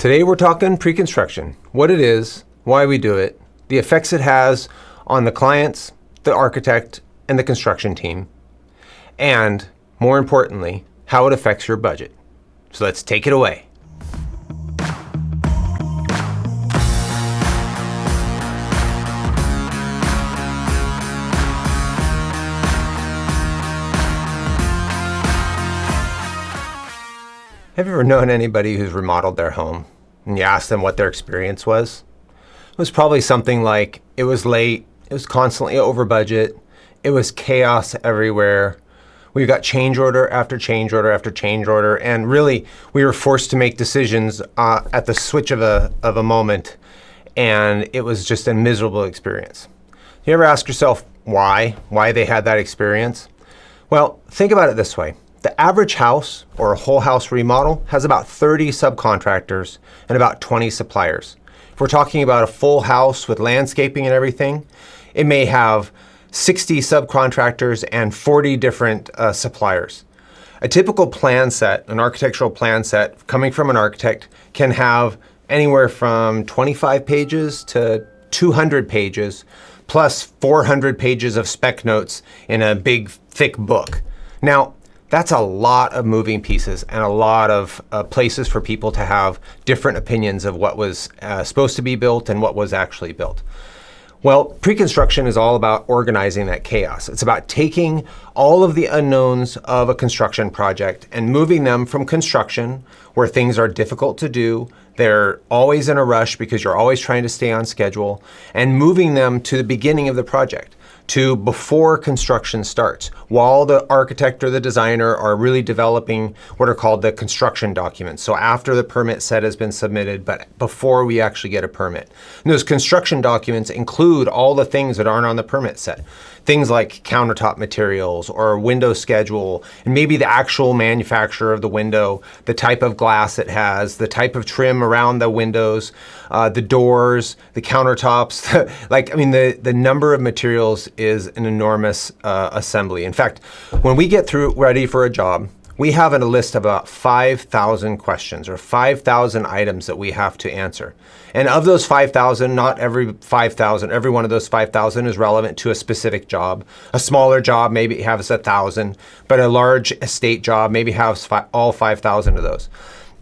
Today we're talking pre-construction, what it is, why we do it, the effects it has on the clients, the architect, and the construction team, and more importantly, how it affects your budget. So let's take it away. Have you ever known anybody who's remodeled their home and you ask them what their experience was? It was probably something like, it was late, it was constantly over budget, it was chaos everywhere, we got change order after change order after change order, and really we were forced to make decisions at the switch of a moment, and it was just a miserable experience. You ever ask yourself why they had that experience? Well, think about it this way. The average house or a whole house remodel has about 30 subcontractors and about 20 suppliers. If we're talking about a full house with landscaping and everything, it may have 60 subcontractors and 40 different suppliers. A typical plan set, an architectural plan set coming from an architect, can have anywhere from 25 pages to 200 pages, plus 400 pages of spec notes in a big, thick book. Now, that's a lot of moving pieces and a lot of places for people to have different opinions of what was supposed to be built and what was actually built. Well, pre-construction is all about organizing that chaos. It's about taking all of the unknowns of a construction project and moving them from construction, where things are difficult to do, they're always in a rush because you're always trying to stay on schedule, and moving them to the beginning of the project, to before construction starts, while the architect or the designer are really developing what are called the construction documents. So after the permit set has been submitted, but before we actually get a permit. And those construction documents include all the things that aren't on the permit set. Things like countertop materials or window schedule, and maybe the actual manufacturer of the window, the type of glass it has, the type of trim around the windows, the doors, the countertops. The number of materials is an enormous assembly. In fact, when we get ready for a job, we have a list of about 5,000 questions or 5,000 items that we have to answer. And of those 5,000, not every one of those 5,000 is relevant to a specific job. A smaller job maybe has 1,000, but a large estate job maybe has all 5,000 of those.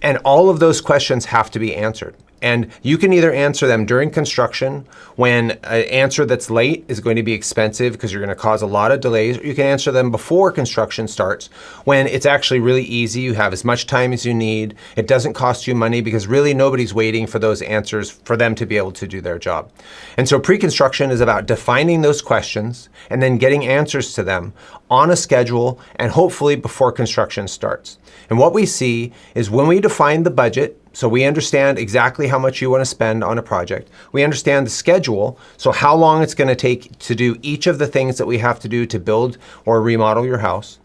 And all of those questions have to be answered. And you can either answer them during construction, when an answer that's late is going to be expensive because you're going to cause a lot of delays, or you can answer them before construction starts, when it's actually really easy, you have as much time as you need, it doesn't cost you money because really nobody's waiting for those answers for them to be able to do their job. And so pre-construction is about defining those questions and then getting answers to them on a schedule and hopefully before construction starts. And what we see is when we define the budget, so we understand exactly how much you want to spend on a project. We understand the schedule, so how long it's going to take to do each of the things that we have to do to build or remodel your house.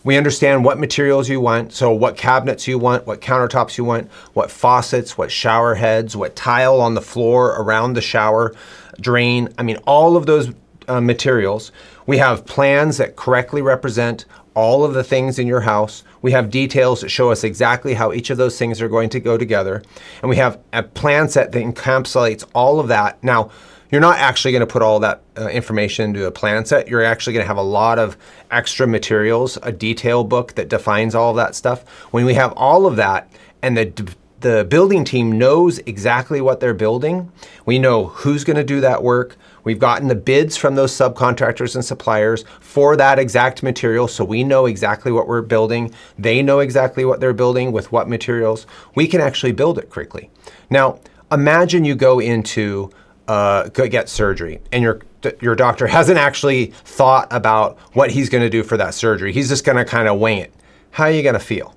We understand what materials you want, so what cabinets you want, what countertops you want, what faucets, what shower heads, what tile on the floor around the shower drain. All of those materials. We have plans that correctly represent all of the things in your house. We have details that show us exactly how each of those things are going to go together. And we have a plan set that encapsulates all of that. Now, you're not actually going to put all that information into a plan set. You're actually going to have a lot of extra materials, a detail book that defines all of that stuff. When we have all of that and the building team knows exactly what they're building, we know who's going to do that work. We've gotten the bids from those subcontractors and suppliers for that exact material, so we know exactly what we're building. They know exactly what they're building with what materials. We can actually build it quickly. Now, imagine you go into get surgery and your doctor hasn't actually thought about what he's going to do for that surgery. He's just going to kind of wing it. How are you going to feel?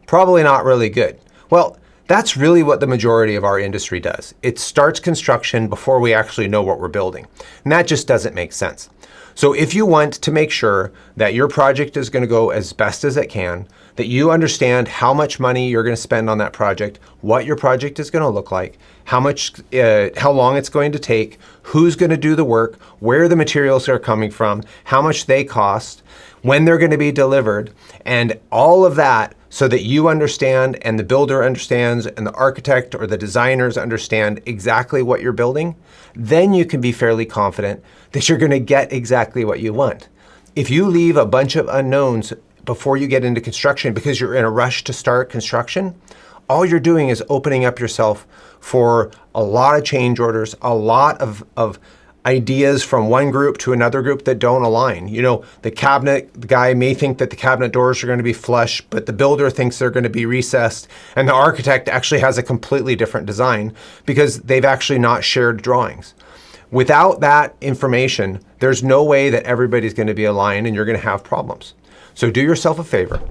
Probably not really good. Well, that's really what the majority of our industry does. It starts construction before we actually know what we're building. And that just doesn't make sense. So if you want to make sure that your project is going to go as best as it can, that you understand how much money you're going to spend on that project, what your project is going to look like, how long it's going to take, who's going to do the work, where the materials are coming from, how much they cost, when they're going to be delivered, and all of that, so that you understand and the builder understands and the architect or the designers understand exactly what you're building, then you can be fairly confident that you're going to get exactly what you want. If you leave a bunch of unknowns before you get into construction because you're in a rush to start construction, all you're doing is opening up yourself for a lot of change orders, a lot of ideas from one group to another group that don't align. You know, the guy may think that the cabinet doors are going to be flush, but the builder thinks they're going to be recessed, and the architect actually has a completely different design because they've actually not shared drawings. Without that information, there's no way that everybody's going to be aligned and you're going to have problems. So do yourself a favor.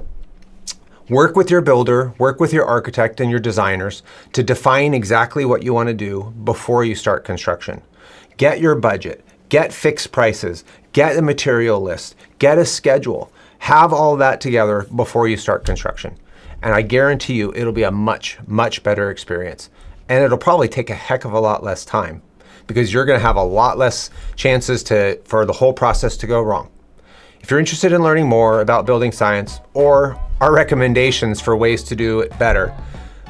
Work with your builder, work with your architect and your designers to define exactly what you want to do before you start construction. Get your budget, get fixed prices, get a material list, get a schedule. Have all that together before you start construction. And I guarantee you it'll be a much, much better experience. And it'll probably take a heck of a lot less time because you're going to have a lot less chances for the whole process to go wrong. If you're interested in learning more about building science or our recommendations for ways to do it better,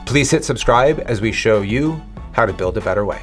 please hit subscribe as we show you how to build a better way.